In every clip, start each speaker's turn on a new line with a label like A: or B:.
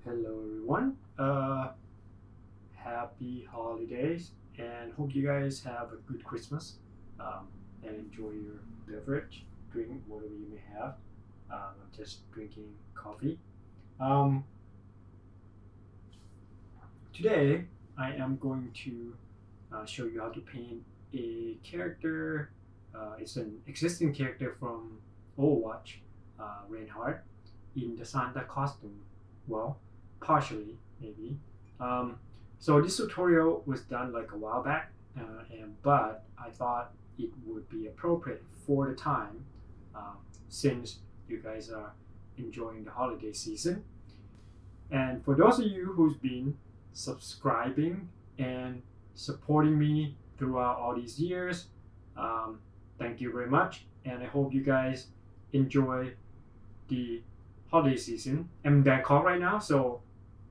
A: Hello everyone. Happy holidays and hope you guys have a good Christmas and enjoy your beverage, drink whatever you may have. I'm just drinking coffee. Um, Today I am going to show you how to paint a character. It's an existing character from Overwatch, Reinhardt, in the Santa costume. Well, partially maybe. Um, so this tutorial was done like a while back, but I thought it would be appropriate for the time uh, since you guys are enjoying the holiday season. And for those of you who's been subscribing and supporting me throughout all these years, um, thank you very much. And I hope you guys enjoy the holiday season. I'm in Bangkok right now, so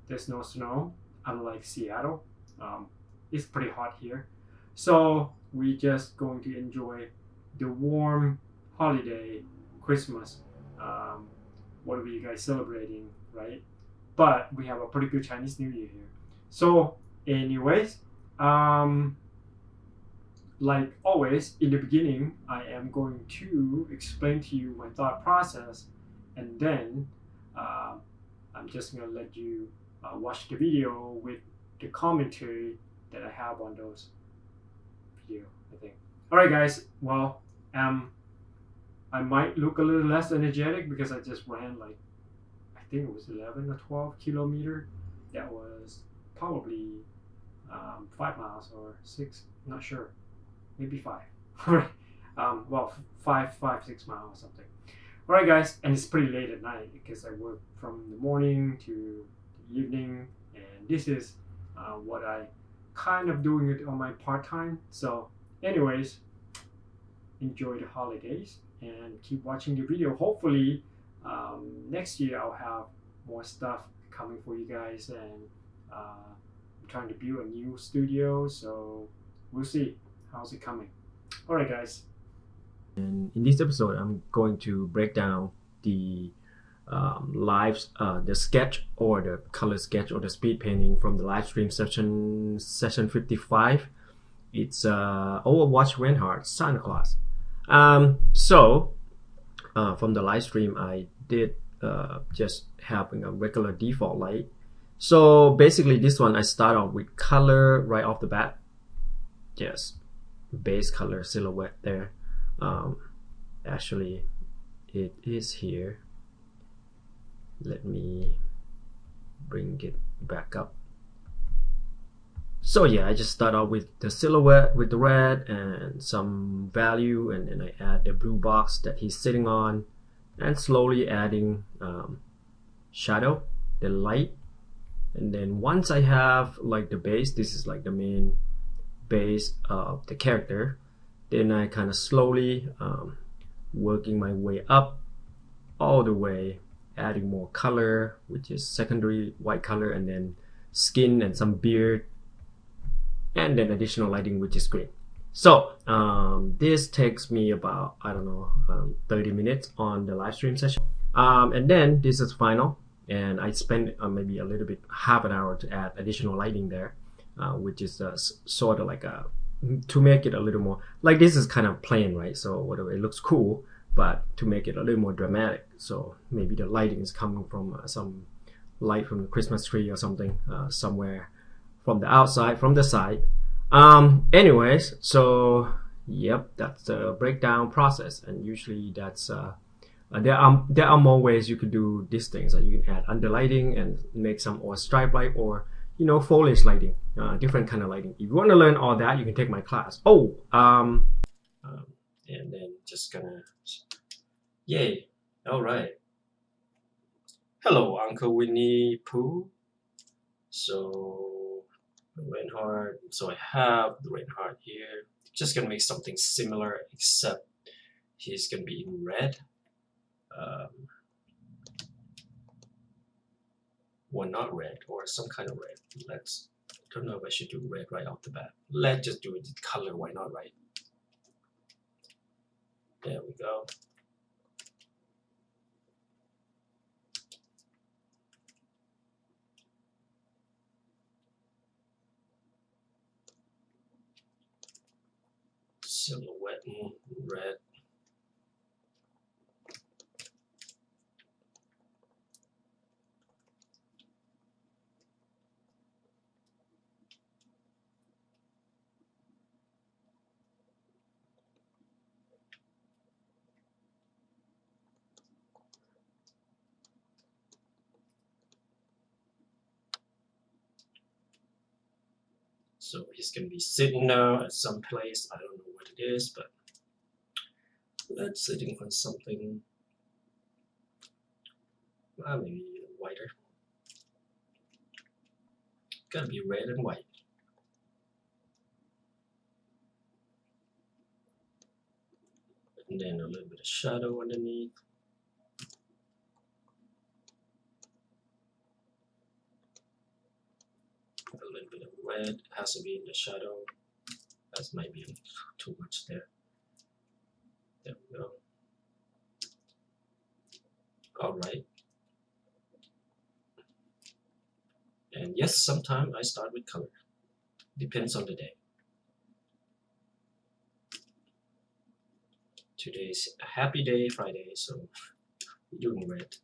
A: there's no snow, unlike Seattle. Um, it's pretty hot here. So we just going to enjoy the warm holiday, Christmas, um, whatever you guys celebrating, right? But we have a pretty good Chinese New Year here. So, anyways, um, like always, in the beginning, I am going to explain to you my thought process, and then uh, I'm just gonna let you watch the video with the commentary that I have on those video. I think. All right, guys. Well, I might look a little less energetic because I just ran like I think it was 11 or 12 kilometer. That was probably 5 miles or six. I'm not sure. Maybe five. All right. Well, 6 miles or something. All right, guys, and it's pretty late at night because I work from the morning to the evening, and this is what I kind of doing it on my part time. So, anyways, enjoy the holidays and keep watching the video. Hopefully, next year I'll have more stuff coming for you guys, and I'm trying to build a new studio, so we'll see how's it coming. All right, guys.
B: And in this episode, I'm going to break down the the sketch or the color sketch or the speed painting from the live stream session 55. It's Overwatch Reinhardt Santa Claus. From the live stream, I did just having a regular default light. So basically, this one I start off with color right off the bat. Yes, base color silhouette there. Actually, it is here. Let me bring it back up. So yeah, I just start out with the silhouette with the red and some value, and then I add the blue box that he's sitting on, and slowly adding shadow, the light. And then once I have like the base, this is like the main base of the character, then I kind of slowly working my way up all the way, adding more color, which is secondary white color, and then skin and some beard, and then additional lighting, which is green. So this takes me about, I don't know, 30 minutes on the live stream session. And then this is final, and I spend maybe a little bit, half an hour to add additional lighting there, which is sort of like to make it a little more, like this is kind of plain, right? So whatever, it looks cool, but to make it a little more dramatic. So maybe the lighting is coming from some light from the Christmas tree or something, somewhere from the outside, from the side. Anyways, so yep, that's the breakdown process, and usually that's there are more ways you could do these things. Like you can add underlighting and make some or stripe light, or foliage lighting, different kind of lighting. If you want to learn all that, you can take my class. And then just gonna, yay! All right. Hello, Uncle Winnie Pooh. So Reinhardt. So I have the Reinhardt here. Just gonna make something similar, except he's gonna be in red. Well, not red, or some kind of red. Don't know if I should do red right off the bat. Let's just do it in color. Why not, right? There we go. silhouette in red. So he's gonna be sitting now at some place. I don't know what it is, but let's sitting on something maybe whiter. Gotta be red and white. And then a little bit of shadow underneath. A little bit of red has to be in the shadow. That might be too much there. There we go. Alright. And yes, sometimes I start with color. Depends on the day. Today's a happy day, Friday, so we're doing red.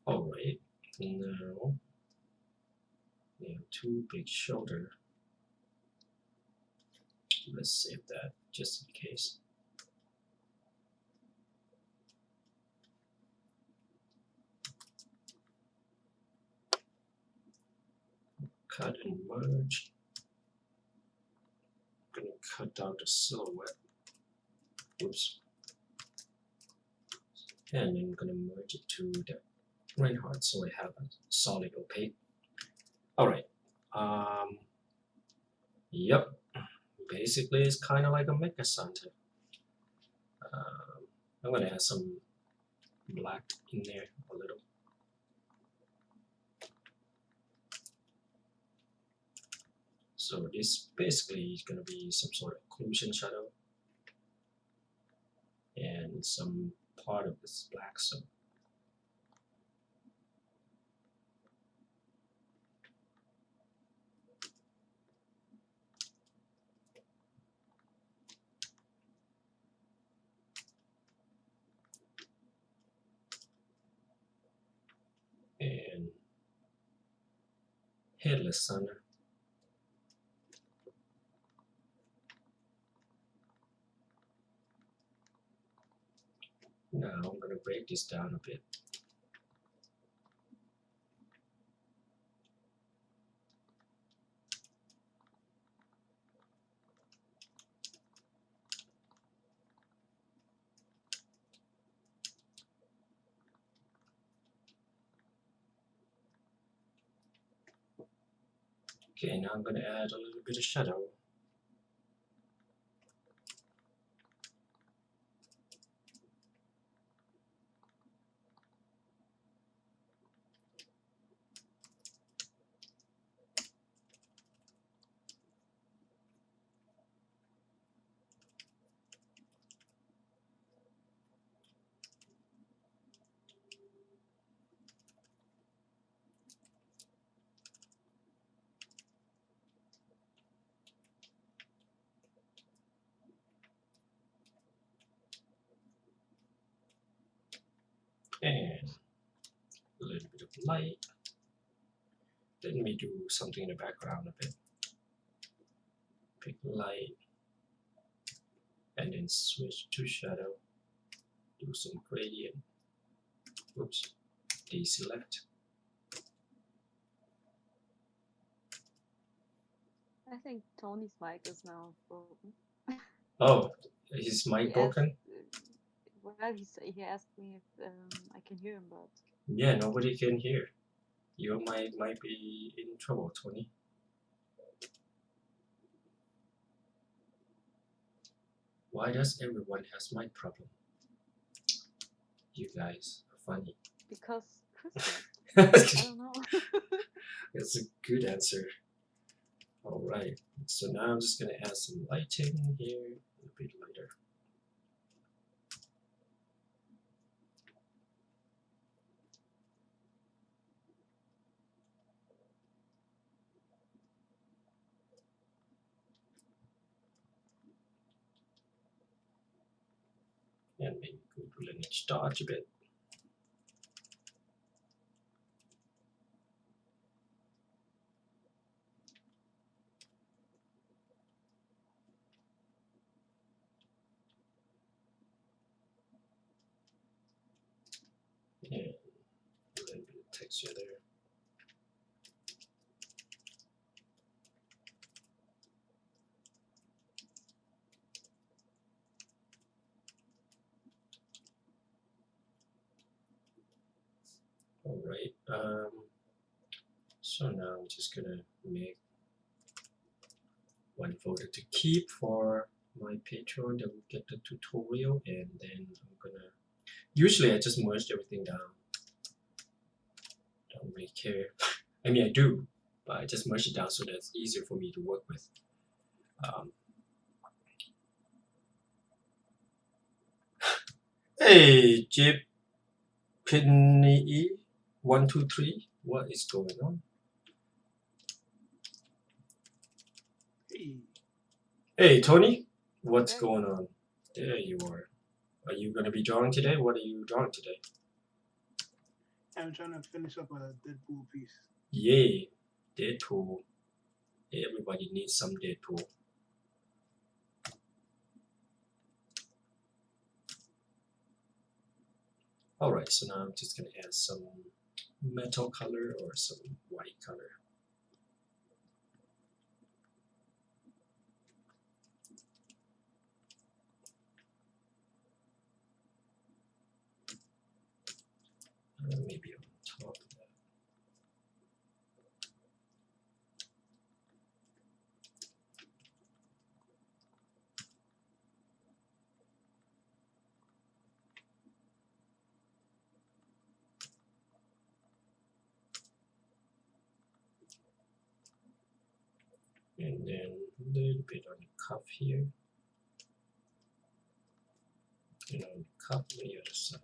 B: Alright, now we have two big shoulder. Let's save that just in case. Cut and merge. I'm gonna cut down the silhouette. Oops. And I'm gonna merge it to the Reinhardt so I have a solid opaque. Alright. Yep. Basically, it's kind of like a Mecha Santa. I'm gonna add some black in there a little. So this basically is gonna be some sort of occlusion shadow and some part of this black. So and headless Santa. Now I'm going to break this down a bit. Okay, now I'm going to add a little bit of shadow. And a little bit of light. Let me do something in the background a bit. Pick light. And then switch to shadow. Do some gradient. Oops. Deselect.
C: I think Tony's mic is now broken.
B: Oh, is mic broken?
C: Well, he asked me if I can hear him, but
B: Yeah, nobody can hear. Your mic might be in trouble, Tony. Why does everyone has mic problem? You guys are funny.
C: because Christmas. I don't know.
B: That's a good answer. All right, So now I'm just gonna add some lighting here, a bit lighter. And maybe go to lineage dodge a bit. And a little bit of texture there. All right. So now I'm just gonna make one folder to keep for my Patreon that will get the tutorial, and then I'm gonna. Usually I just merge everything down. Don't really care. I mean I do, but I just merge it down so that it's easier for me to work with. Hey, Jip Pitney 123, what is going on? Hey Tony, what's going on? There you are. Are you gonna be drawing today? What are you drawing today?
D: I'm trying to finish up a Deadpool piece.
B: Yay, Deadpool. Everybody needs some Deadpool. Alright, so now I'm just gonna add some metal color or some white color. Maybe on top of that. And then a little bit on the cuff here. And on the cuff on the other side.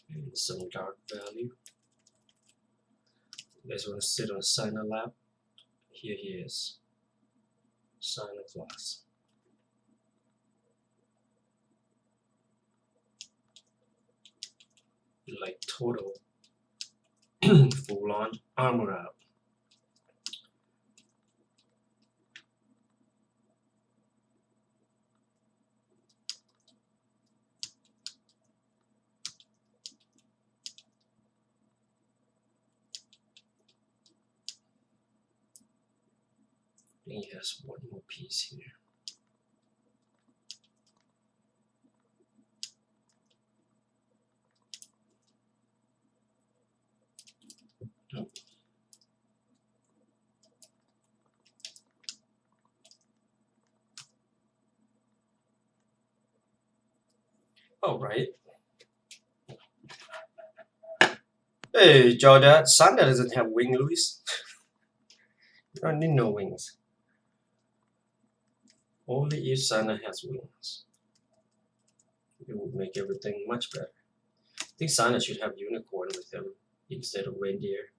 B: And some dark value. You guys want to sit on a signer lap? Here he is. Signer class. Like total full on armor out. I think he has one more piece here. Oh. All right. Hey, Jordan, Santa doesn't have wings, Luis. You don't need no wings. Only if Santa has wings. It would make everything much better. I think Santa should have unicorn with him instead of reindeer.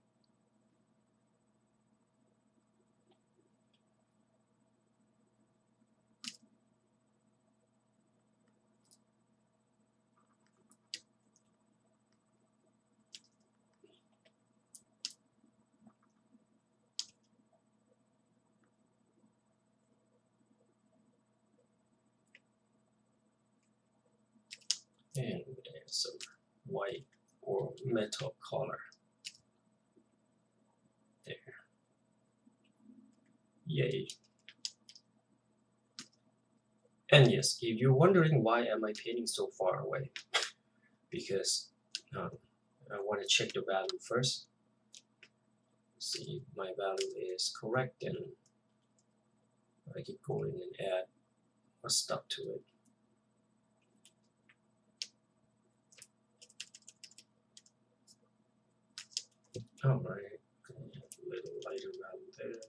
B: And we'll add some white or metal color. There. Yay. And yes, if you're wondering why am I painting so far away, because I want to check the value first. See if my value is correct, and I can go in and add a stuff to it. All right, a little lighter value there.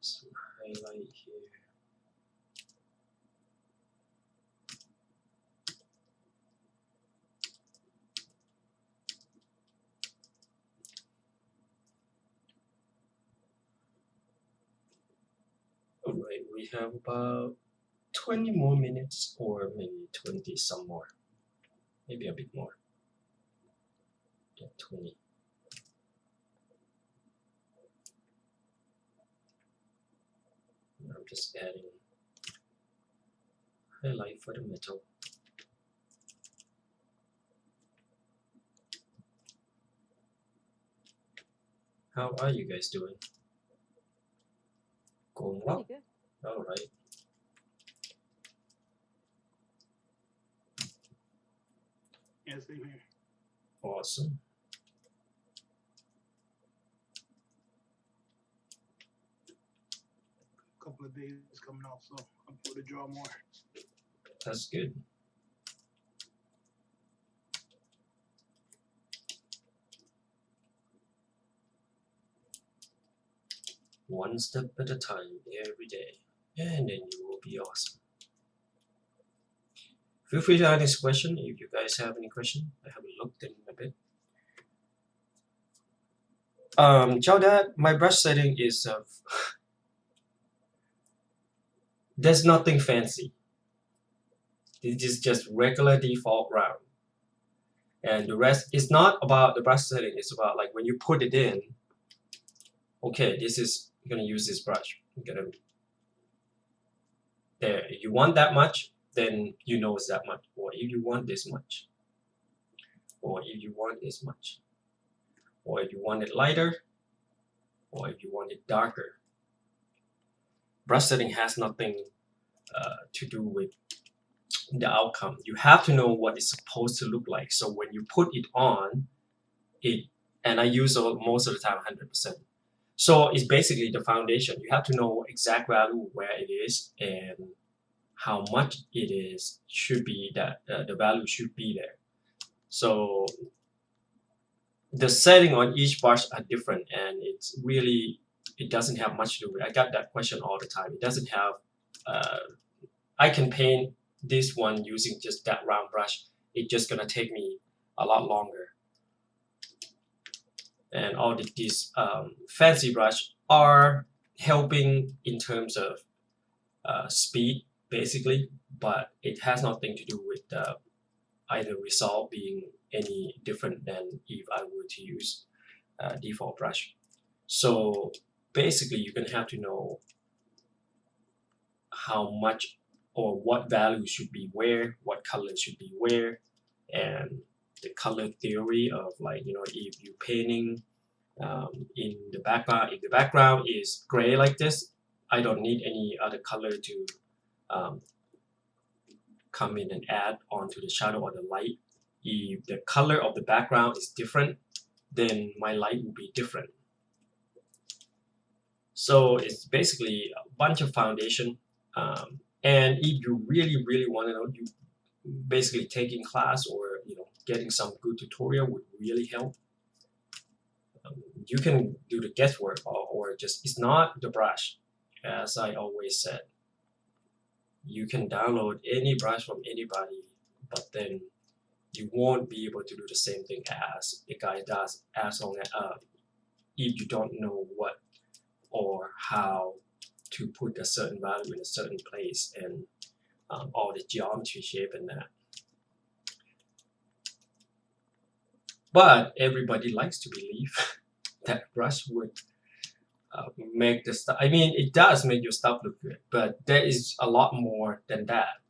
B: Some highlight here. All right, we have about 20 more minutes, or maybe 20 some more, maybe a bit more. Yeah, 20. I'm just adding highlight for the metal. How are you guys doing? Going well?
C: Pretty good.
B: All right.
D: Yeah, same here.
B: Awesome.
D: Couple of days coming off, so I'm able to draw more.
B: That's good. One step at a time every day, and then you will be awesome. Feel free to ask this question if you guys have any question. I haven't looked in a bit. Ciao Dad, my brush setting is there's nothing fancy. This is just regular default round. And the rest is not about the brush setting, it's about like when you put it in, okay, this is, I'm gonna use this brush. I'm gonna, there, if you want that much, then you know it's that much. Or if you want this much. Or if you want this much. Or if you want it lighter. Or if you want it darker. Brush setting has nothing to do with the outcome. You have to know what it's supposed to look like. So when you put it on, and I use most of the time 100%. So it's basically the foundation. You have to know exact value where it is and how much it is should be that the value should be there. So the setting on each brush are different, and it's really, it doesn't have much to do with. I got that question all the time. It doesn't have. I can paint this one using just that round brush. It's just gonna take me a lot longer. And all these fancy brush are helping in terms of speed, basically, but it has nothing to do with either result being any different than if I were to use default brush. So basically, you're gonna have to know how much or what value should be where, what color should be where, and the color theory of, like, you know, if you're painting in the background, if the background is gray like this, I don't need any other color to come in and add onto the shadow or the light. If the color of the background is different, then my light will be different. So it's basically a bunch of foundation. And if you really want to know, you basically taking class or, you know, getting some good tutorial would really help. You can do the guesswork, or just, it's not the brush, as I always said. You can download any brush from anybody, but then you won't be able to do the same thing as a guy does, as long as if you don't know what or how to put a certain value in a certain place, and all the geometry shape and that. But everybody likes to believe that brush would make the stuff. I mean, it does make your stuff look good, but there is a lot more than that.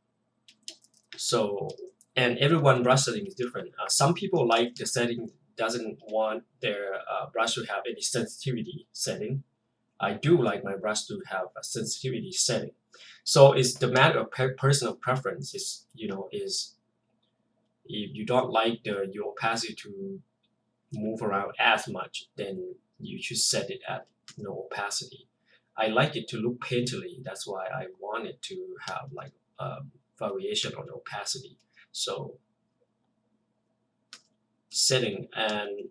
B: So, and everyone brush setting is different. Some people like the setting, doesn't want their brush to have any sensitivity setting. I do like my brush to have a sensitivity setting. So it's the matter of personal preference. Is, you know, is if you don't like your opacity to move around as much, then you should set it at no opacity. I like it to look painterly. That's why I want it to have like variation on opacity. So setting, and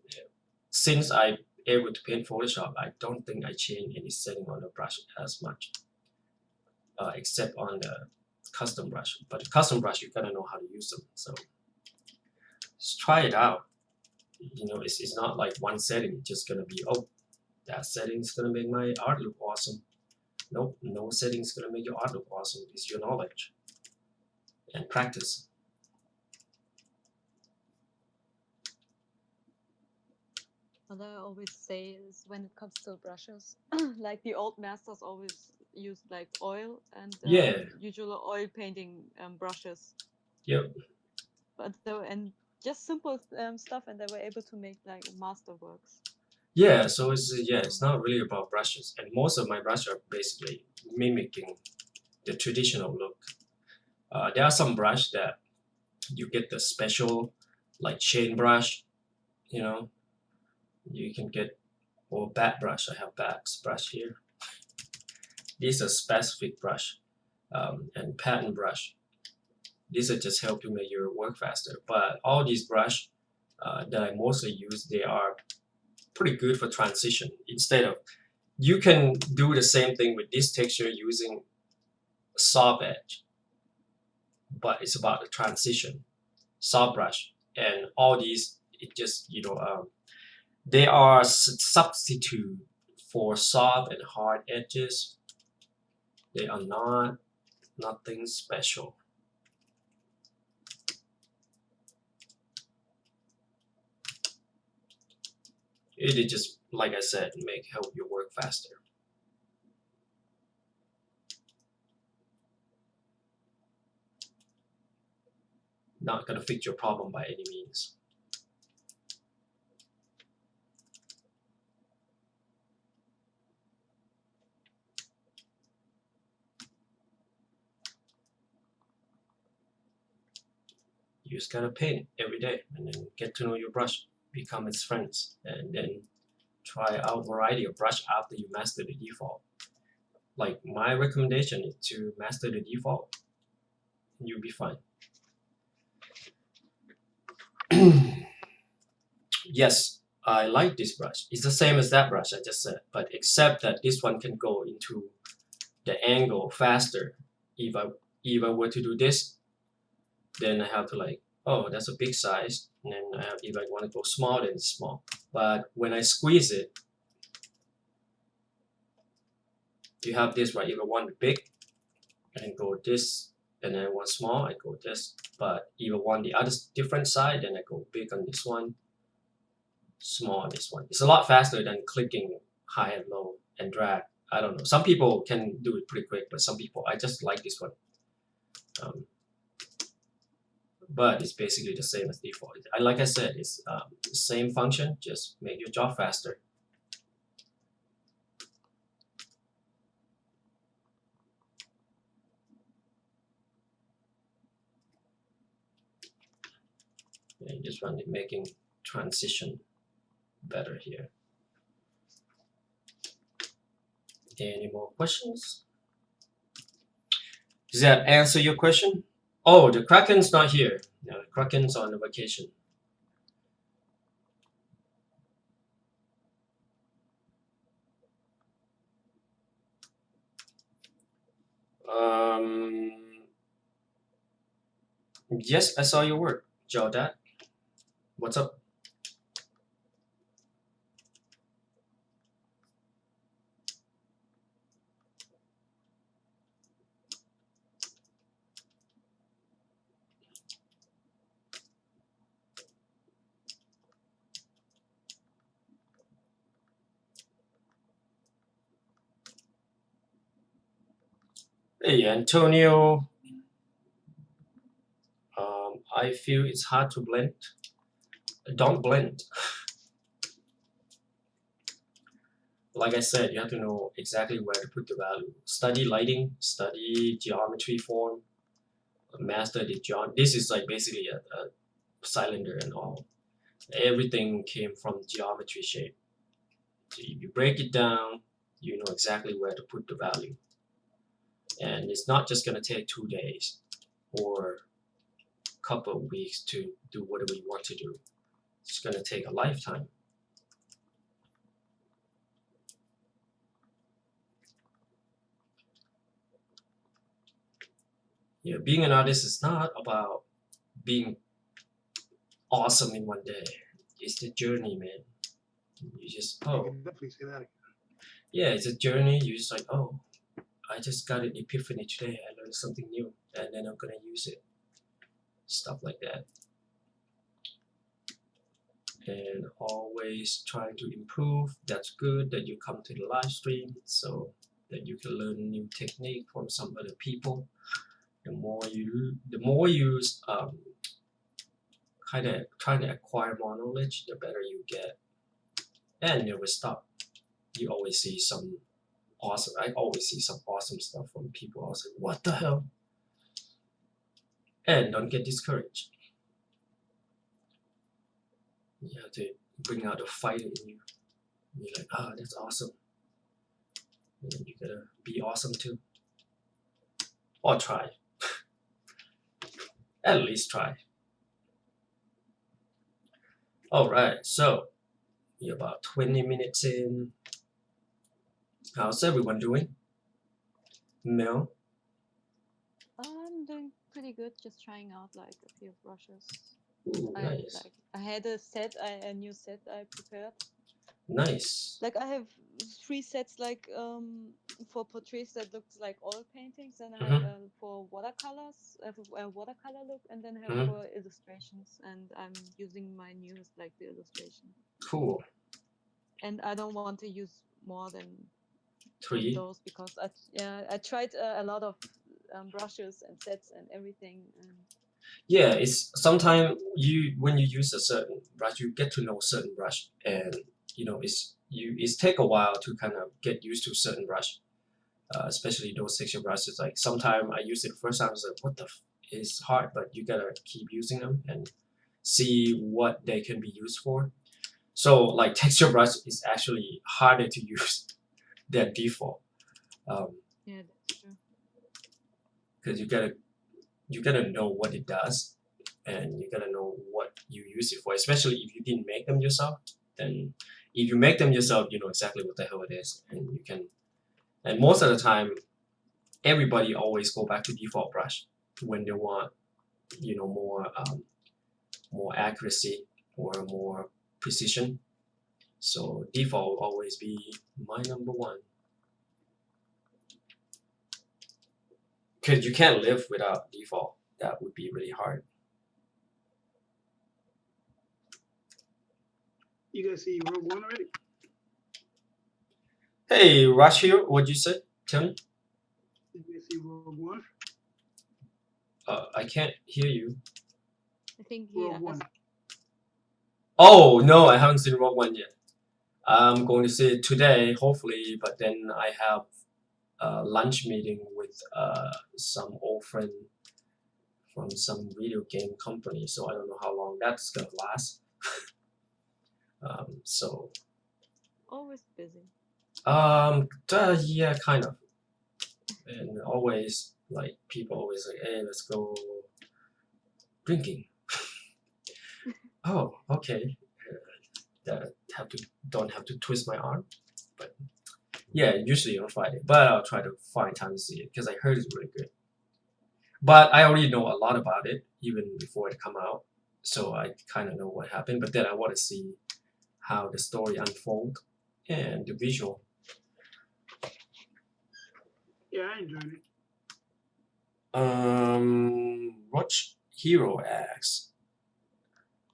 B: since I'm able to paint Photoshop, I don't think I change any setting on the brush as much, except on the custom brush. But the custom brush, you gotta know how to use them. So just try it out. You know, it's not like one setting. It's just gonna be, oh, that setting is gonna make my art look awesome. Nope, no setting is gonna make your art look awesome. It's your knowledge and practice.
C: What I always say is when it comes to brushes, like the old masters always used like oil and
B: Yeah.
C: usual oil painting brushes.
B: Yep.
C: But and just simple stuff, and they were able to make like masterworks.
B: Yeah, so it's not really about brushes, and most of my brushes are basically mimicking the traditional look. There are some brush that you get the special, like chain brush, you know, you can get, or bat brush. I have bat's brush here. These are specific brush, and pattern brush. These are just help to make your work faster. But all these brush that I mostly use, they are pretty good for transition. Instead of, you can do the same thing with this texture using soft edge, but it's about the transition, soft brush, and all these, it just, you know, they are substitute for soft and hard edges. They are not nothing special. It is just, like I said, help your work faster. Not gonna fix your problem by any means. You just gotta paint every day and then get to know your brush, become its friends, and then try out a variety of brush after you master the default. Like, my recommendation is to master the default, and you'll be fine. Yes, I like this brush. It's the same as that brush I just said, but except that this one can go into the angle faster. If I were to do this, then I have to like, oh, that's a big size, and then if I want to go small, then it's small. But when I squeeze it, you have this, right? If I want it big, I can go this, and then I want small, I go this. But if I want the other different side, then I go big on this one, small on this one. It's a lot faster than clicking high and low and drag. I don't know. Some people can do it pretty quick, but some people, I just like this one. But it's basically the same as default. Like I said, it's the same function, just make your job faster. And just run it, making transition better here. Any more questions? Does that answer your question? Oh, the Kraken's not here. No, the Kraken's on a vacation. Yes, I saw your work, Jodat. What's up? Hey, Antonio. I feel it's hard to blend. Don't blend. Like I said, you have to know exactly where to put the value. Study lighting, study geometry form, master the geometry. This is like basically a cylinder and all. Everything came from geometry shape. So if you break it down, you know exactly where to put the value. And it's not just gonna take 2 days or a couple of weeks to do whatever you want to do. It's gonna take a lifetime. Yeah, being an artist is not about being awesome in one day. It's the journey, man. You just
D: You can definitely say that again.
B: yeah, it's a journey. You just like, oh, I just got an epiphany today. I learned something new, and then I'm gonna use it. Stuff like that. And always trying to improve. That's good that you come to the live stream so that you can learn new technique from some other people. The more you kind of trying to acquire more knowledge, the better you get, and never stop. You always see some awesome. I always see some awesome stuff from people. I was like, what the hell? And don't get discouraged. You have to bring out the fighter in you. You're like, ah, that's awesome. And then you gotta be awesome too. Or try. At least try. Alright, so we're about 20 minutes in. How's everyone doing? Mel?
C: I'm doing pretty good. Just trying out like a few brushes.
B: Ooh, nice.
C: I had a new set I prepared.
B: Nice.
C: Like I have 3 sets like for portraits that looks like oil paintings, and I have for watercolors, I have a watercolor look, and then I have for illustrations, and I'm using my newest like the illustration.
B: Cool.
C: And I don't want to use more than
B: 3
C: those because I tried a lot of brushes and sets and everything. And
B: yeah, it's sometimes when you use a certain brush, you get to know a certain brush, and you know it's take a while to kind of get used to a certain brush, especially those texture brushes. Like sometimes I use it the first time, I was like, what the it's hard, but you gotta keep using them and see what they can be used for. So like texture brush is actually harder to use than default.
C: yeah, that's true.
B: Because you gotta know what it does, and you gotta know what you use it for, especially if you didn't make them yourself. Then if you make them yourself, you know exactly what the hell it is, and you can. And most of the time, everybody always go back to default brush when they want, you know, more accuracy or more precision. So default will always be my number one. Because you can't live without default. That would be really hard.
D: You guys see Rogue One already?
B: Hey, Rush here. What'd you say? Tell me.
D: Did you guys see Rogue One?
B: I can't hear you.
C: I think he
D: Rogue One.
B: Oh, no, I haven't seen Rogue One yet. I'm going to see it today, hopefully, but then I have a lunch meeting with some old friend from some video game company, so I don't know how long that's gonna last. So
C: always busy.
B: yeah, kind of. And always like people always like, hey, let's go drinking. Oh, okay. Don't have to twist my arm, but yeah, usually on Friday. But I'll try to find time to see it because I heard it's really good. But I already know a lot about it even before it come out, so I kind of know what happened. But then I want to see how the story unfold and the visual.
D: Yeah, I enjoyed it.
B: Watch Hero asks,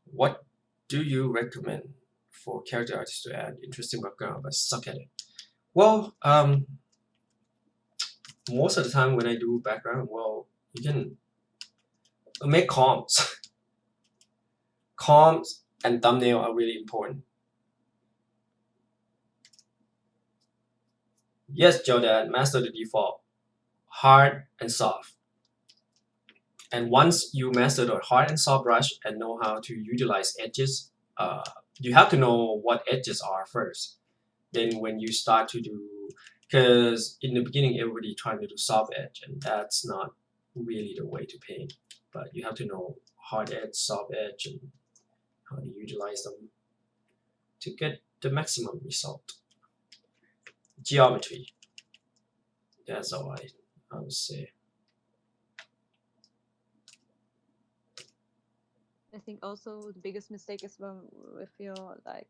B: what do you recommend for character artists to add interesting background but suck at it? Well, most of the time when I do background, well, you can make comps. Comps and thumbnail are really important. Yes, Jordan, master the default, hard and soft. And once you master the hard and soft brush and know how to utilize edges, you have to know what edges are first. Then when you start to do because in the beginning everybody trying to do soft edge, and that's not really the way to paint. But you have to know hard edge, soft edge, and how to utilize them to get the maximum result. Geometry, that's all I would say.
C: I think also the biggest mistake is when if you're like,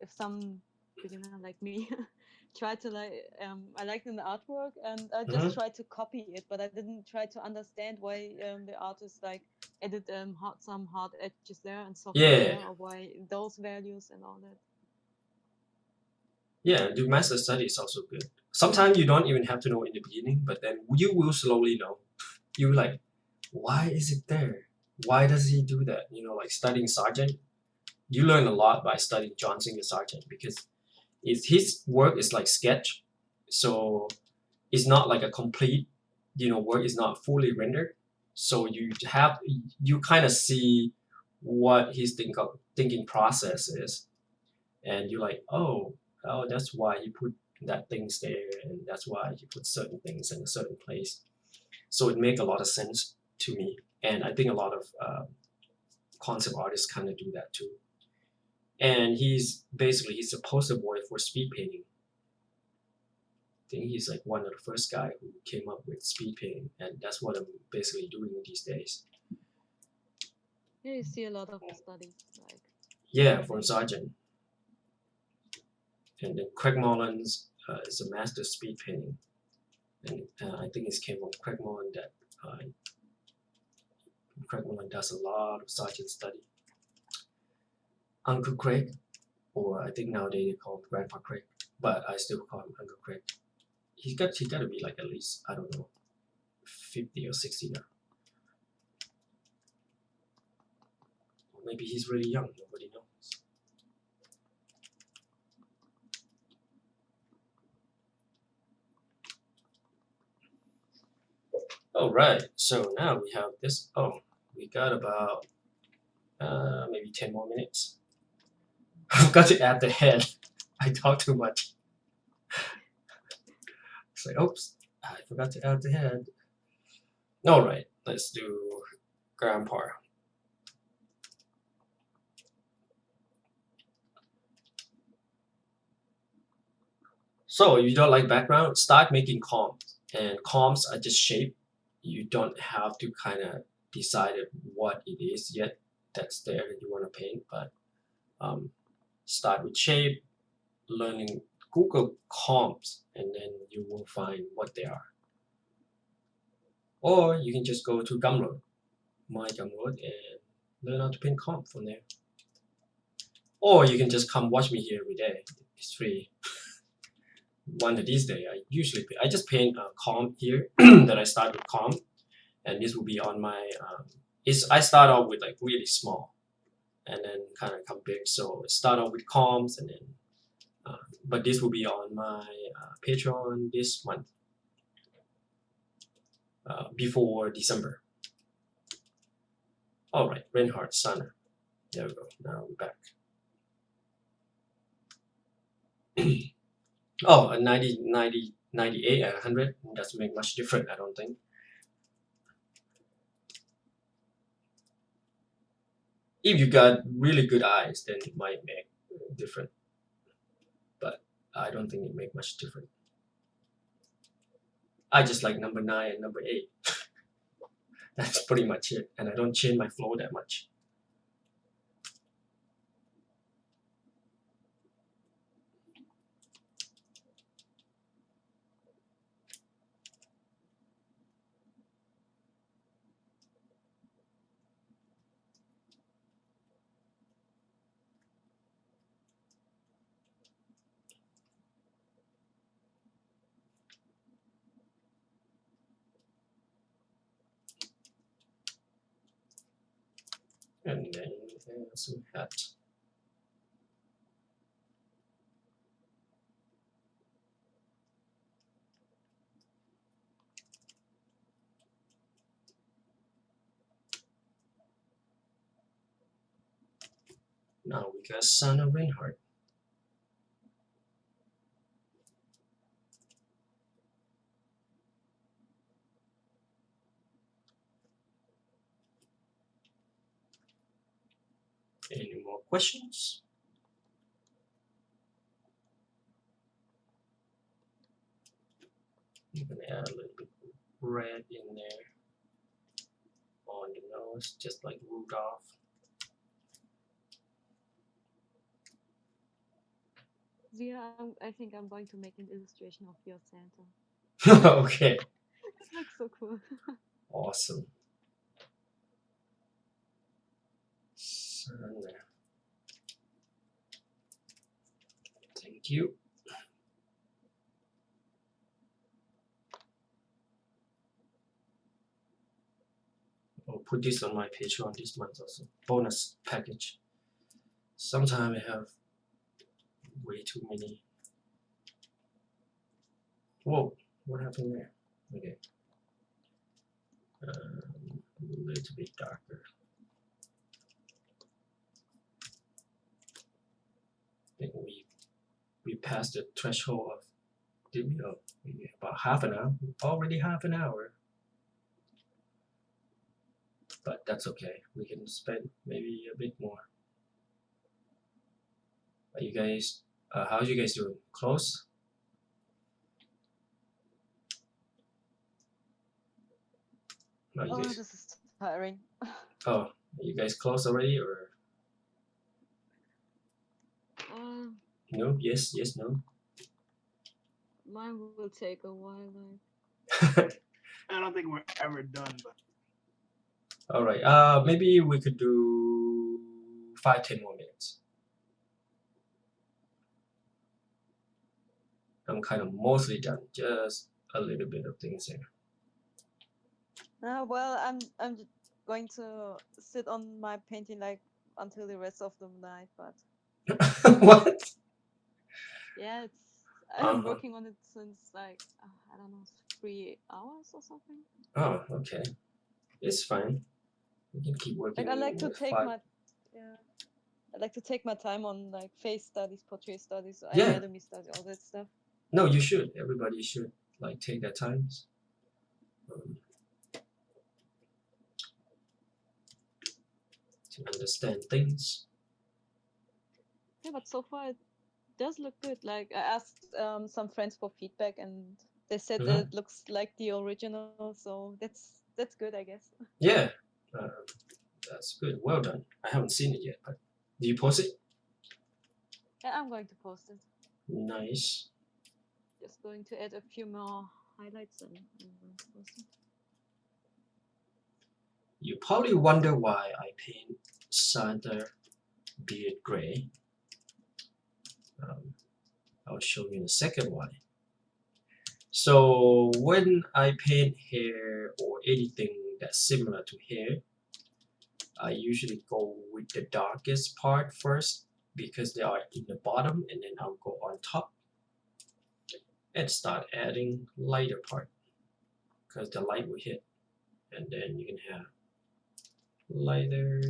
C: if some beginner like me try to like, I liked in the artwork and I just tried to copy it, but I didn't try to understand why the artist like added some hard edges there and soft there, or why those values and all that.
B: Yeah, do master study is also good. Sometimes you don't even have to know in the beginning, but then you will slowly know. You like, why is it there? Why does he do that? You know, like studying Sargent, you learn a lot by studying John Singer Sargent, because his work is like sketch, so it's not like a complete, work is not fully rendered. So you kind of see what his thinking process is, and you're like, oh, that's why he put that things there, and that's why he put certain things in a certain place. So it makes a lot of sense to me, and I think a lot of concept artists kind of do that too. And he's a poster boy for speed painting. I think he's like one of the first guy who came up with speed painting, and that's what I'm basically doing these days.
C: Yeah, you see a lot of the studies, like.
B: Yeah, from Sargent. And then Craig Mullins is a master speed painting, and I think it came from Craig Mullins that Craig Mullins does a lot of Sargent study. Uncle Craig, or I think nowadays they call him Grandpa Craig, but I still call him Uncle Craig. He got to be like at least, I don't know, 50 or 60 now. Or maybe he's really young, nobody knows. All right, so now we have this. Oh, we got about maybe 10 more minutes. I've got to add the head. I talk too much. It's like, oops, I forgot to add the head. All right, let's do grandpa. So if you don't like background, start making comps. And comps are just shape. You don't have to kind of decide what it is yet that's there that you want to paint, but start with shape, learning, Google comps, and then you will find what they are. Or you can just go to Gumroad, my Gumroad, and learn how to paint comp from there. Or you can just come watch me here every day. It's free. One of these days, I just paint a comp here that I start with comp, and this will be on my. I start off with like really small, and then kind of come big. So I start off with comps, and then, but this will be on my Patreon this month, before December. All right, Reinhardt, Sana. There we go. Now we're back. Oh, a 90, 90, 98 and 100 doesn't make much difference, I don't think. If you got really good eyes, then it might make different. But I don't think it make much difference. I just like number 9 and number 8. That's pretty much it. And I don't change my flow that much. And then some hat. Now we got Sana Reinhardt. more questions? I'm gonna add a little bit of red in there on the nose, just like Rudolph.
C: Yeah, I think I'm going to make an illustration of your Santa.
B: Okay,
C: It looks so cool.
B: awesome. So, thank you. I'll put this on my Patreon this month also. Bonus package. Sometimes I have way too many. Whoa, what happened there? Okay. A little bit darker. I think we passed the threshold of, did we? Oh, maybe about half an hour. Already half an hour. But that's okay. We can spend maybe a bit more. Are you guys? How you guys doing? Close? Are you
C: Oh,
B: guys?
C: this is tiring.
B: Oh, are you guys close already or no? Yes, yes, no.
C: Mine will take a while. Like.
D: I don't think we're ever done, but
B: All right. Maybe we could do 5-10 more minutes. I'm kind of mostly done. Just a little bit of things here.
C: Well, I'm going to sit on my painting like until the rest of the night, but
B: What?
C: yeah, I'm
B: Uh-huh.
C: working on it since like I don't know, 3 hours or something.
B: Oh, okay. It's fine. We can keep working.
C: Like I like to
B: with
C: take
B: 5.
C: I like to take my time on like face studies, portrait studies,
B: Yeah.
C: anatomy studies, all that stuff.
B: No, you should. Everybody should like take their times. To understand things.
C: Yeah, but so far it does look good. Like I asked some friends for feedback, and they said that it looks like the original, so that's good, I guess.
B: Yeah, that's good. Well done. I haven't seen it yet, but do you post it?
C: Yeah, I'm going to post it.
B: Nice.
C: Just going to add a few more highlights and I'm going to post it.
B: You probably wonder why I paint Santa beard gray. I'll show you in a second why. So when I paint hair or anything that's similar to hair, I usually go with the darkest part first because they are in the bottom, and then I'll go on top and start adding lighter part because the light will hit, and then you can have lighter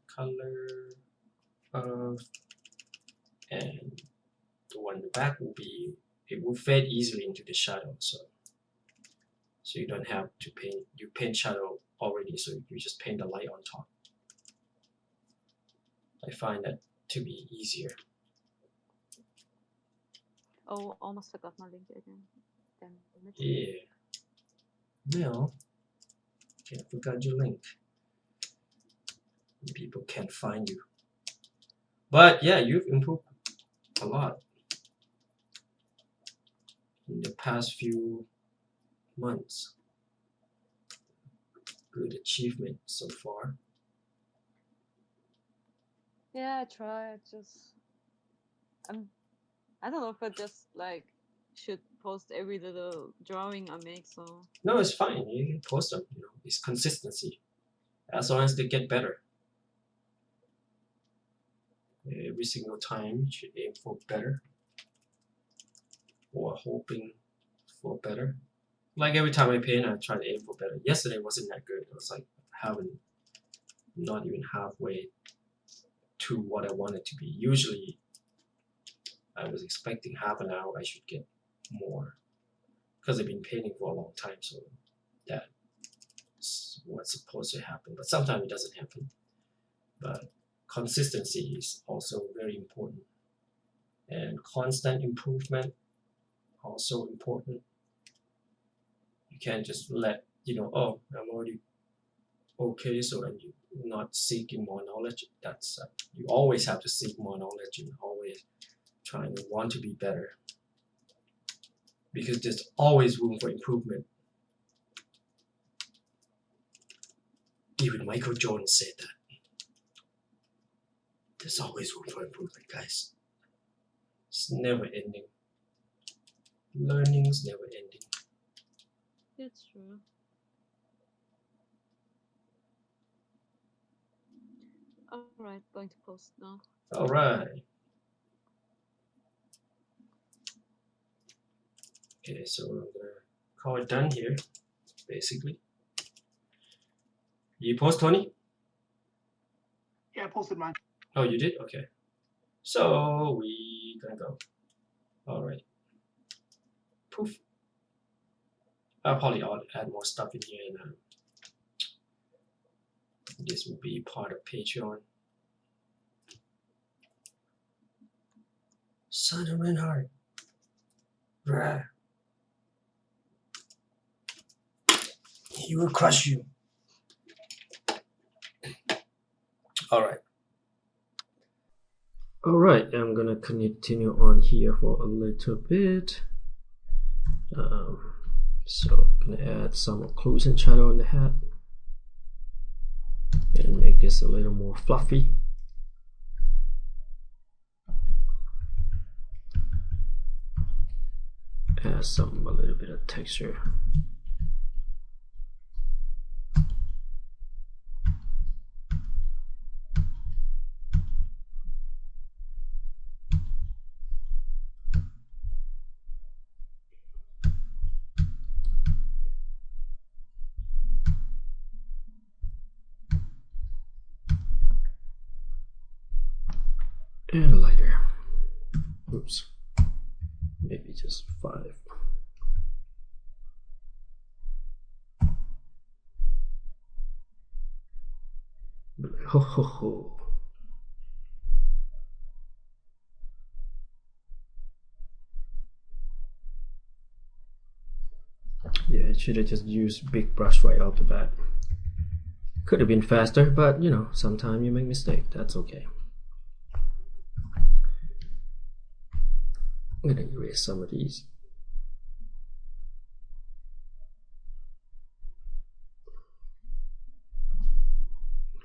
B: color and the one in the back will be, it will fade easily into the shadow, so you don't have to paint, you paint shadow already, so you just paint the light on top. I find that to be easier.
C: Oh, almost forgot my link again. Damn it.
B: Yeah. No. Okay, I forgot your link. People can't find you. But yeah, you've improved a lot in the past few months. Good achievement so far.
C: Yeah, I try. I don't know if I just like should post every little drawing I make. So
B: No, it's fine. You can post them. You know, it's consistency. As long as they get better. Every single time, you should aim for better, or hoping for better. Like every time I paint, I try to aim for better. Yesterday wasn't that good. It was like not even halfway to what I wanted to be. Usually, I was expecting half an hour. I should get more because I've been painting for a long time. So that's what's supposed to happen. But sometimes it doesn't happen. But consistency is also very important, and constant improvement also important. You can't just let oh, I'm already okay, so and you're not seeking more knowledge. That's you always have to seek more knowledge and always trying to want to be better, because there's always room for improvement. Even Michael Jordan said that. There's always room for improvement, guys. It's never ending. Learning's never ending.
C: That's true. Alright, going to post now.
B: Alright. Okay, so I'm gonna call it done here, basically. You post, Tony?
D: Yeah, I posted mine.
B: Oh, you did? Okay. So we gonna go. Alright. Poof. I'll probably add more stuff in here, and this will be part of Patreon. Son of Reinhardt. Rah. He will crush you. Alright. Alright, I'm gonna continue on here for a little bit. So I'm gonna add some occlusion shadow on the hat and make this a little more fluffy. Add a little bit of texture. And lighter. Oops. Maybe just 5. Ho ho ho. Yeah, I should have just used big brush right off the bat. Could have been faster, but sometimes you make mistake. That's okay. I'm gonna erase some of these.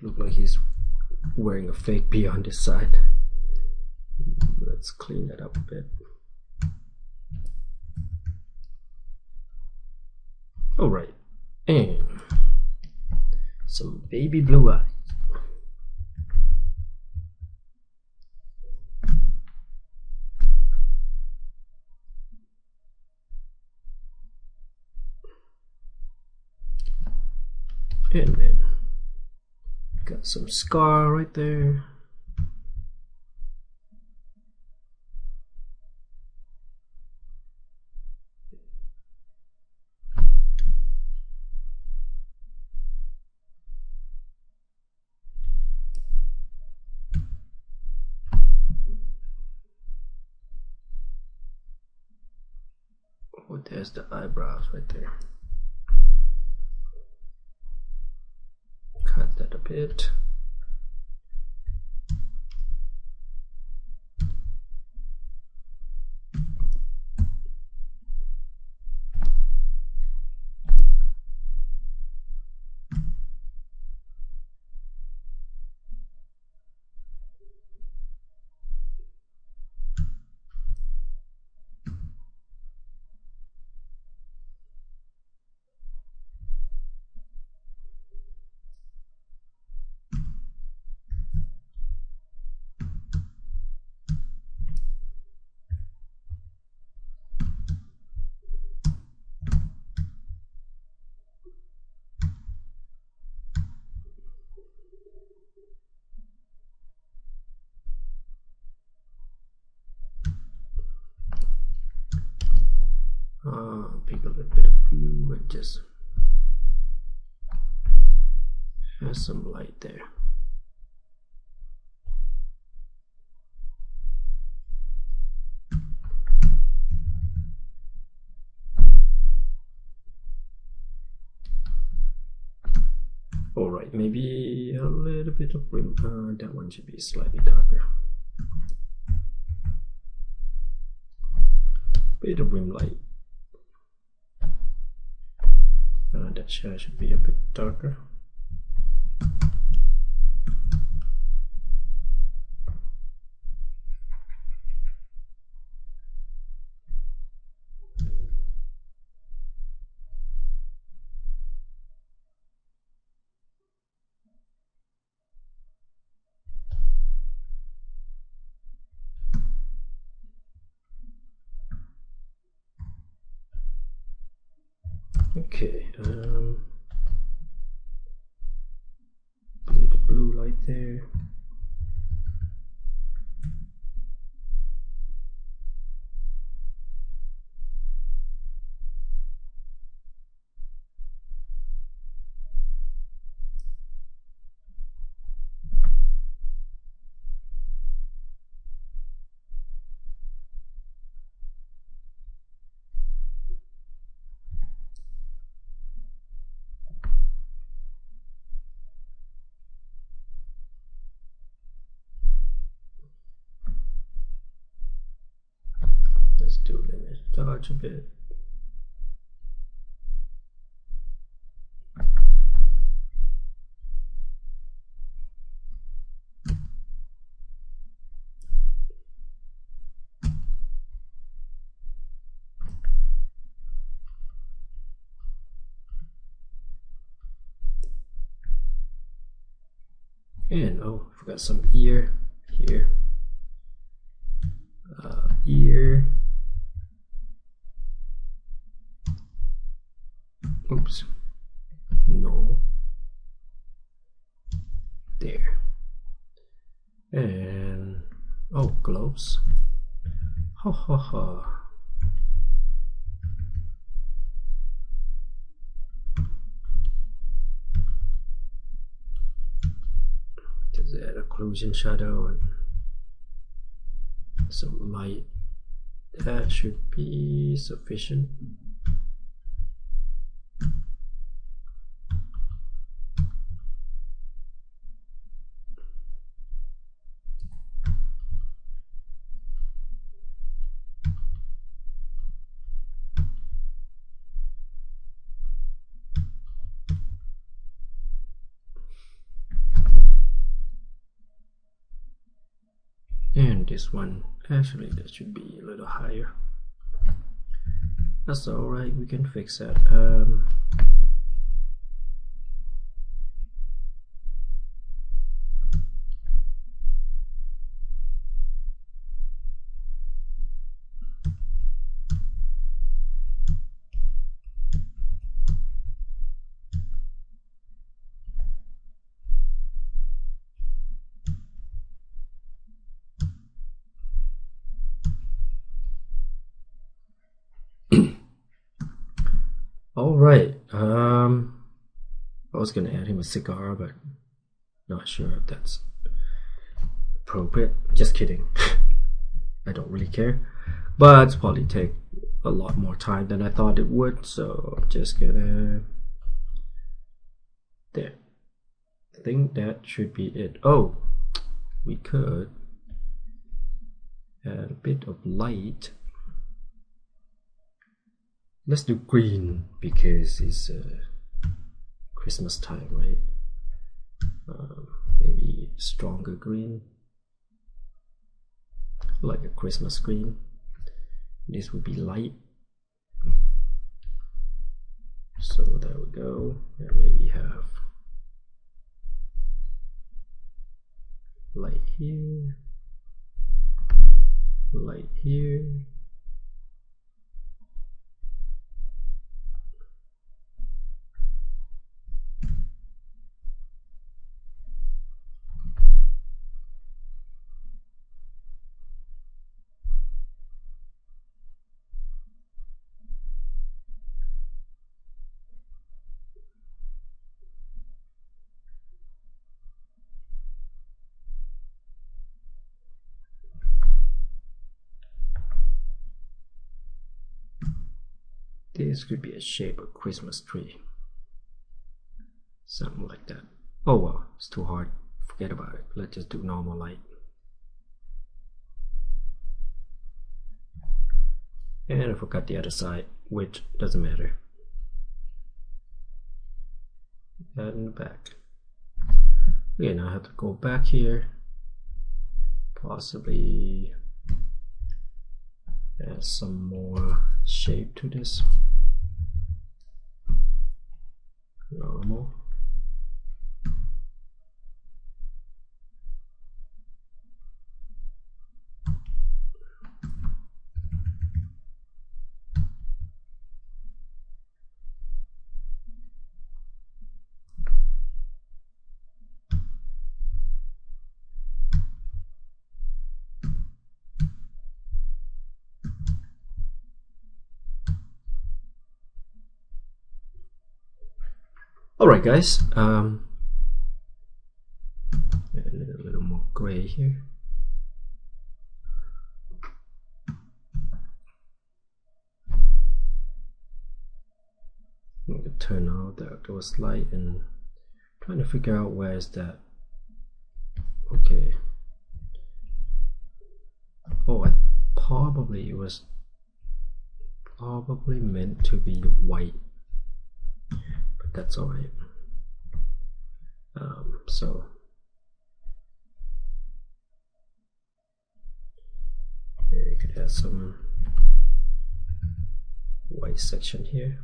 B: Look like he's wearing a fake bee on this side. Let's clean that up a bit. Alright, and some baby blue eyes. And then got some scar right there. Oh, there's the eyebrows right there. Cut that a bit. Pick a little bit of blue and just add some light there. Alright, maybe a little bit of rim. That one should be slightly darker. Bit of rim light. That shell should be a bit darker. Okay, bit of blue light there. Let's do limit dodge a bit. And oh, forgot some ear here. Ear. Oops. No. There. And oh, gloves. Ha ha ha. Just add occlusion shadow and some light. That should be sufficient. And this one, actually that should be a little higher. That's alright, we can fix that. Alright, I was gonna add him a cigar, but not sure if that's appropriate. Just kidding. I don't really care, but it's probably take a lot more time than I thought it would, so I'm just gonna there. I think that should be it. Oh, we could add a bit of light. Let's do green because it's Christmas time, right? Maybe stronger green, like a Christmas green. This would be light. So there we go. And maybe have light here, light here. This could be a shape of Christmas tree, something like that. Oh well, it's too hard. Forget about it. Let's just do normal light. And I forgot the other side, which doesn't matter. Add in the back. Okay, now I have to go back here. Possibly add some more shape to this. Normal. Alright guys, and a little more gray here. I'm gonna turn out the outdoors light and trying to figure out where is that. Okay. Oh, it was probably meant to be white. That's alright. So yeah, you could add some white section here.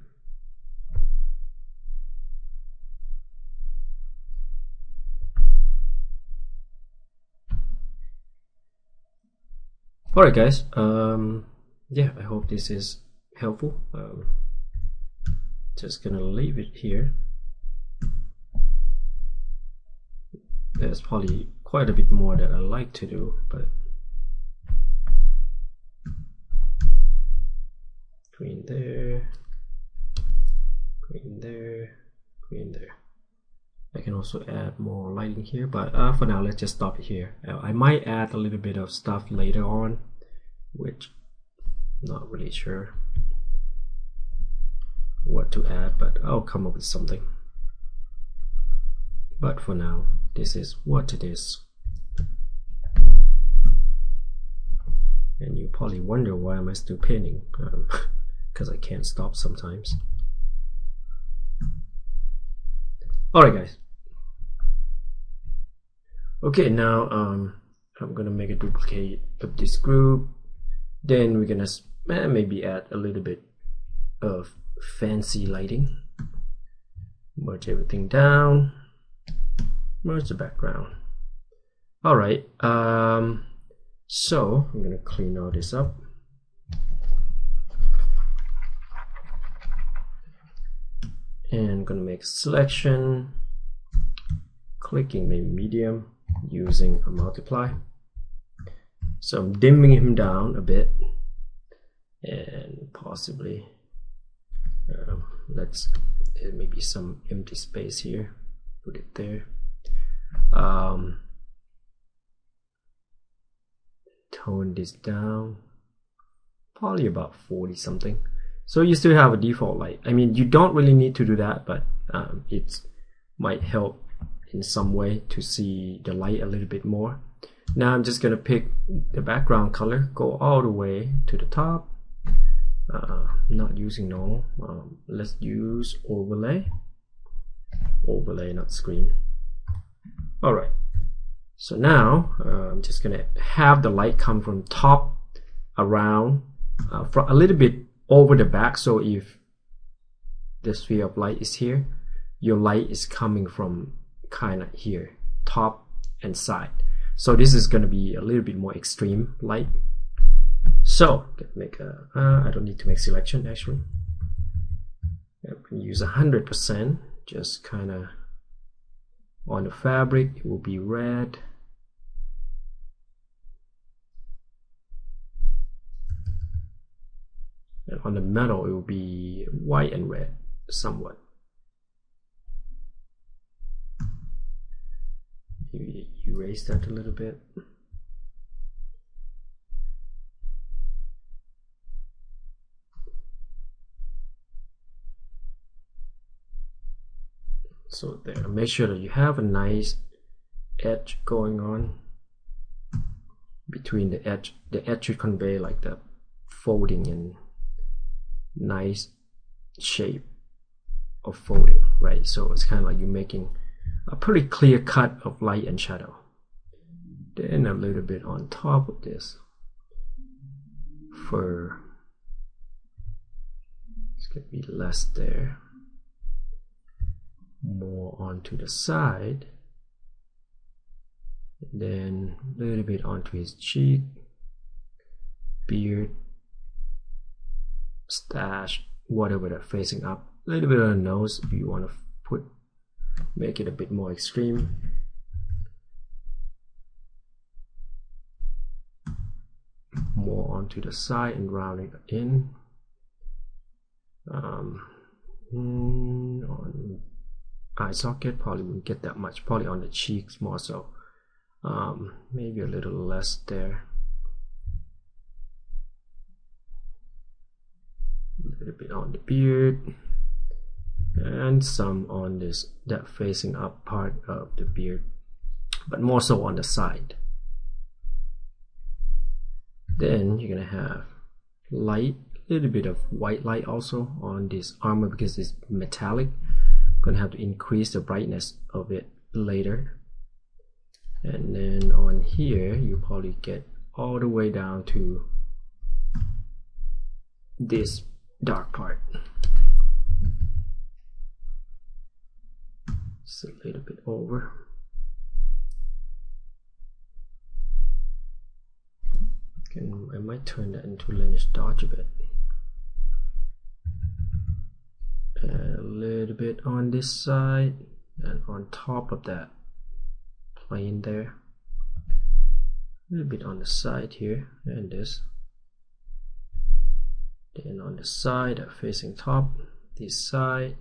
B: Alright guys, yeah, I hope this is helpful. Just gonna leave it here. There's probably quite a bit more that I like to do, but green there, green there, green there. I can also add more lighting here, but for now let's just stop it here. I might add a little bit of stuff later on, which I'm not really sure what to add, but I'll come up with something. But for now, this is what it is. And you probably wonder why am I still painting, because I can't stop sometimes. Alright guys. Okay, now I'm gonna make a duplicate of this group. Then we're gonna maybe add a little bit of fancy lighting. Merge everything down. Merge the background. Alright, so I'm gonna clean all this up. And I'm gonna make a selection, clicking maybe medium, using a multiply. So I'm dimming him down a bit, and possibly let's maybe some empty space here, put it there. Tone this down, probably about 40 something. So you still have a default light. I mean, you don't really need to do that, but it might help in some way to see the light a little bit more. Now I'm just gonna pick the background color, go all the way to the top. Not using normal. Let's use overlay. Overlay, not screen. Alright, so now I'm just gonna have the light come from top around, from a little bit over the back. So if the sphere of light is here, your light is coming from kind of here, top and side. So this is going to be a little bit more extreme light. So make a I don't need to make selection actually. I'm going to use 100%, just kind of on the fabric it will be red. And on the metal it will be white and red somewhat. Maybe erase that a little bit. So there, make sure that you have a nice edge going on between the edge. The edge should convey like the folding and nice shape of folding, right? So it's kind of like you're making a pretty clear cut of light and shadow. Then a little bit on top of this fur. It's gonna be less there. More onto the side. And then a little bit onto his cheek, beard, stash, whatever they're facing up. A little bit on the nose if you want to make it a bit more extreme. More onto the side and rounding in. On eye socket probably wouldn't get that much, probably on the cheeks more so. Maybe a little less there. A little bit on the beard. And some on that facing up part of the beard, but more so on the side. Then you're gonna have light, a little bit of white light also on this armor because it's metallic. Gonna have to increase the brightness of it later. And then on here you probably get all the way down to this dark part. Just a little bit over. I might turn that into lineage dodge a bit. And a little bit on this side, and on top of that plane there. A little bit on the side here, and this. Then on the side, facing top, this side.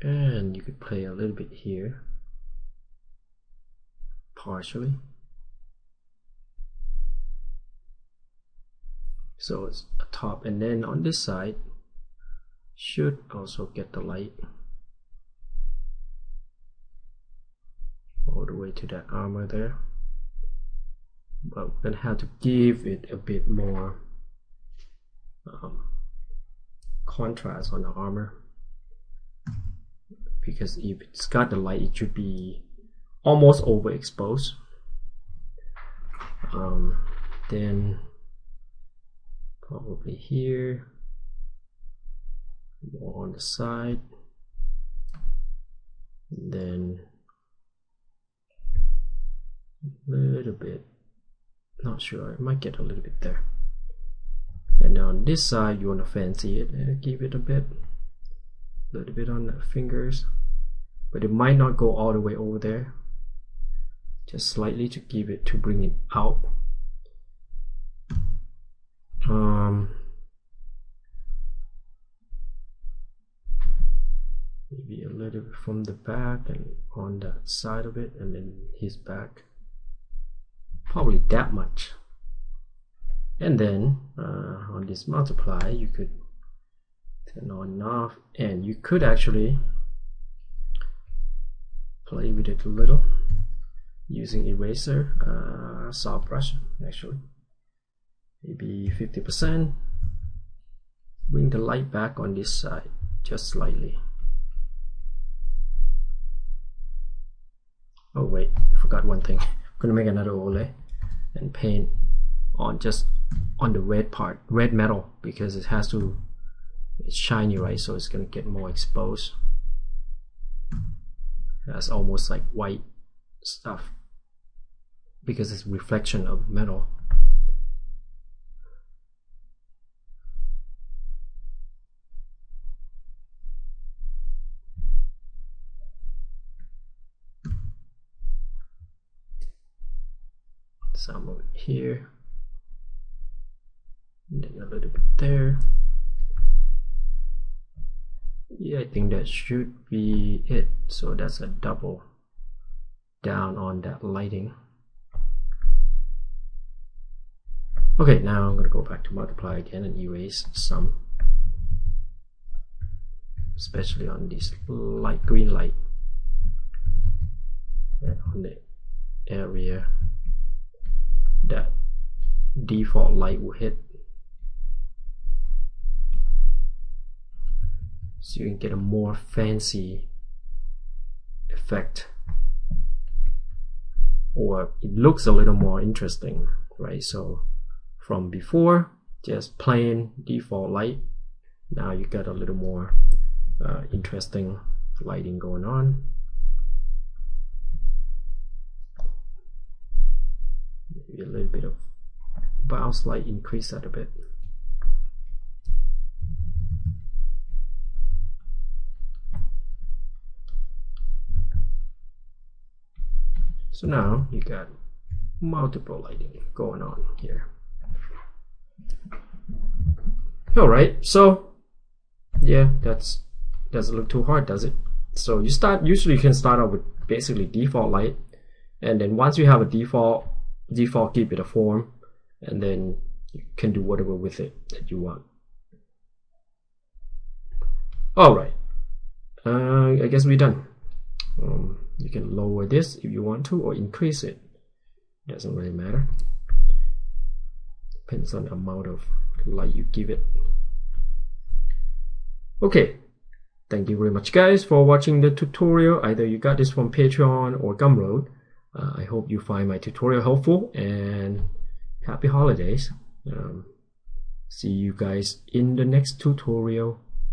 B: And you could play a little bit here, partially. So it's a top, and then on this side should also get the light all the way to that armor there. But we're gonna have to give it a bit more contrast on the armor, because if it's got the light, it should be almost overexposed. Then probably here, more on the side, and then a little bit, not sure, it might get a little bit there. And on this side you want to fancy it and give it a little bit on the fingers, but it might not go all the way over there, just slightly to bring it out. Maybe a little bit from the back and on that side of it, and then his back, probably that much. And then on this multiply you could turn on and off, and you could actually play with it a little using eraser, soft brush actually, maybe 50%. Bring the light back on this side just slightly. Oh wait, I forgot one thing. I'm gonna make another overlay and paint on just on the red part, red metal, because it's shiny, right? So it's gonna get more exposed. That's almost like white stuff because it's reflection of metal. Some of it here, and then a little bit there. Yeah, I think that should be it. So that's a double down on that lighting. Okay, now I'm going to go back to multiply again and erase some. especially on this light green light and on the area that default light will hit, so you can get a more fancy effect, or it looks a little more interesting, right? So from before just plain default light, now you got a little more interesting lighting going on. Maybe a little bit of bounce light, increase that a bit. So now you got multiple lighting going on here. All right, so yeah, that doesn't look too hard, does it? So usually you can start out with basically default light, and then once you have a default, keep it a form, and then you can do whatever with it that you want. All right, I guess we're done. You can lower this if you want to, or increase it. Doesn't really matter. Depends on the amount of light you give it. Okay, thank you very much guys for watching the tutorial. Either you got this from Patreon or Gumroad. I hope you find my tutorial helpful, and happy holidays. See you guys in the next tutorial.